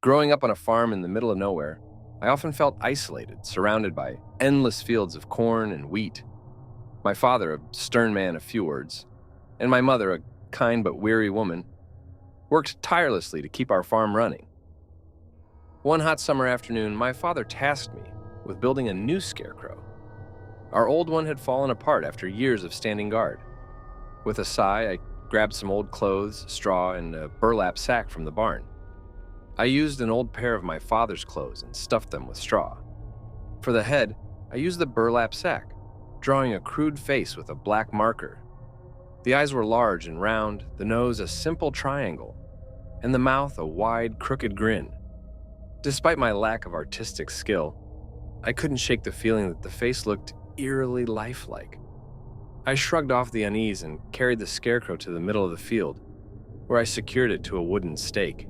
Growing up on a farm in the middle of nowhere, I often felt isolated, surrounded by endless fields of corn and wheat. My father, a stern man of few words, and my mother, a kind but weary woman, worked tirelessly to keep our farm running. One hot summer afternoon, my father tasked me with building a new scarecrow. Our old one had fallen apart after years of standing guard. With a sigh, I grabbed some old clothes, straw, and a burlap sack from the barn. I used an old pair of my father's clothes and stuffed them with straw. For the head, I used the burlap sack, drawing a crude face with a black marker. The eyes were large and round, the nose a simple triangle, and the mouth a wide, crooked grin. Despite my lack of artistic skill, I couldn't shake the feeling that the face looked eerily lifelike. I shrugged off the unease and carried the scarecrow to the middle of the field, where I secured it to a wooden stake.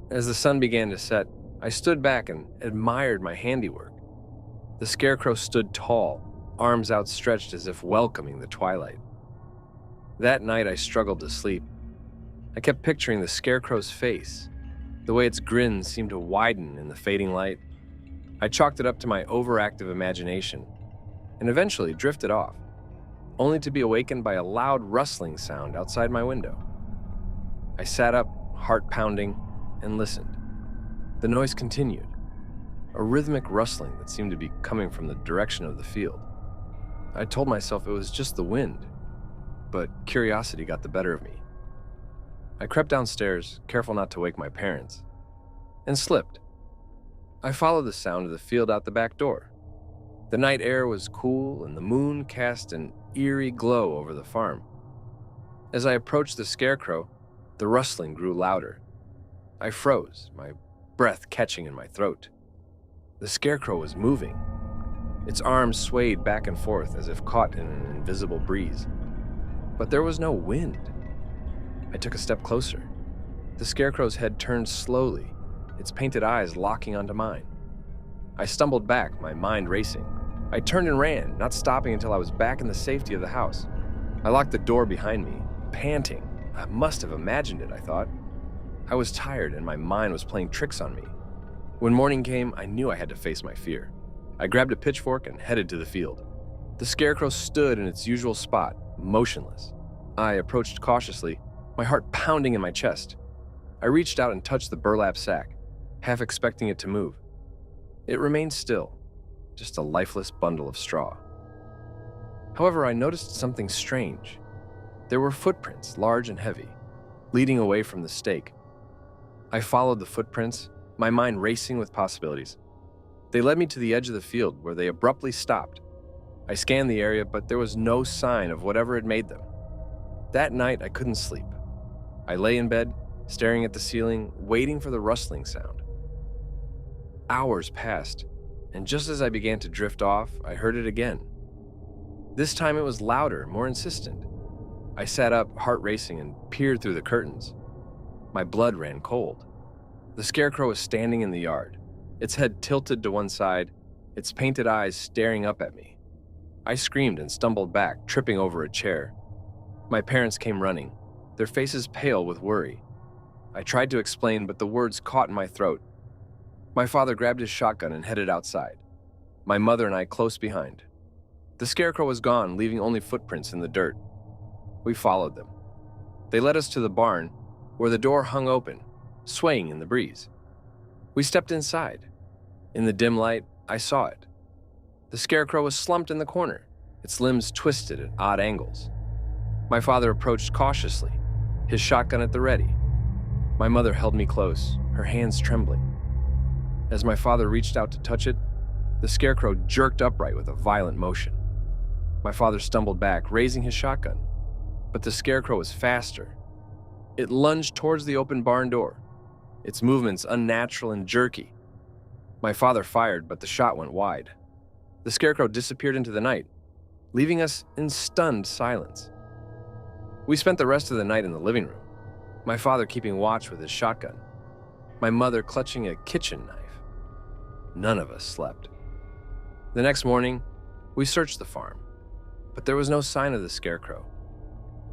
As the sun began to set, I stood back and admired my handiwork. The scarecrow stood tall, arms outstretched as if welcoming the twilight. That night I struggled to sleep. I kept picturing the scarecrow's face, the way its grin seemed to widen in the fading light. I chalked it up to my overactive imagination and eventually drifted off, only to be awakened by a loud rustling sound outside my window. I sat up, heart pounding, and listened. The noise continued, a rhythmic rustling that seemed to be coming from the direction of the field. I told myself it was just the wind, but curiosity got the better of me. I crept downstairs, careful not to wake my parents, and slipped. I followed the sound of the field out the back door. The night air was cool and the moon cast an eerie glow over the farm. As I approached the scarecrow, the rustling grew louder. I froze, my breath catching in my throat. The scarecrow was moving. Its arms swayed back and forth as if caught in an invisible breeze. But there was no wind. I took a step closer. The scarecrow's head turned slowly, its painted eyes locking onto mine. I stumbled back, my mind racing. I turned and ran, not stopping until I was back in the safety of the house. I locked the door behind me, panting. I must have imagined it, I thought. I was tired and my mind was playing tricks on me. When morning came, I knew I had to face my fear. I grabbed a pitchfork and headed to the field. The scarecrow stood in its usual spot, motionless. I approached cautiously, my heart pounding in my chest. I reached out and touched the burlap sack, half expecting it to move. It remained still, just a lifeless bundle of straw. However, I noticed something strange. There were footprints, large and heavy, leading away from the stake. I followed the footprints, my mind racing with possibilities. They led me to the edge of the field, where they abruptly stopped. I scanned the area, but there was no sign of whatever had made them. That night, I couldn't sleep. I lay in bed, staring at the ceiling, waiting for the rustling sound. Hours passed, and just as I began to drift off, I heard it again. This time it was louder, more insistent. I sat up, heart racing, and peered through the curtains. My blood ran cold. The scarecrow was standing in the yard, its head tilted to one side, its painted eyes staring up at me. I screamed and stumbled back, tripping over a chair. My parents came running, their faces pale with worry. I tried to explain, but the words caught in my throat. My father grabbed his shotgun and headed outside, my mother and I close behind. The scarecrow was gone, leaving only footprints in the dirt. We followed them. They led us to the barn, where the door hung open, swaying in the breeze. We stepped inside. In the dim light, I saw it. The scarecrow was slumped in the corner, its limbs twisted at odd angles. My father approached cautiously, his shotgun at the ready. My mother held me close, her hands trembling. As my father reached out to touch it, the scarecrow jerked upright with a violent motion. My father stumbled back, raising his shotgun, but the scarecrow was faster. It lunged towards the open barn door, its movements unnatural and jerky. My father fired, but the shot went wide. The scarecrow disappeared into the night, leaving us in stunned silence. We spent the rest of the night in the living room, my father keeping watch with his shotgun, my mother clutching a kitchen knife. None of us slept. The next morning, we searched the farm, but there was no sign of the scarecrow.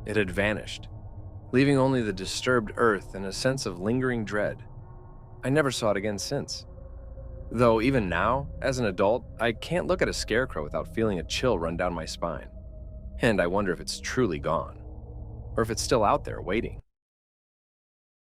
It had vanished, leaving only the disturbed earth and a sense of lingering dread. I never saw it again since. Though even now, as an adult, I can't look at a scarecrow without feeling a chill run down my spine. And I wonder if it's truly gone, or if it's still out there waiting.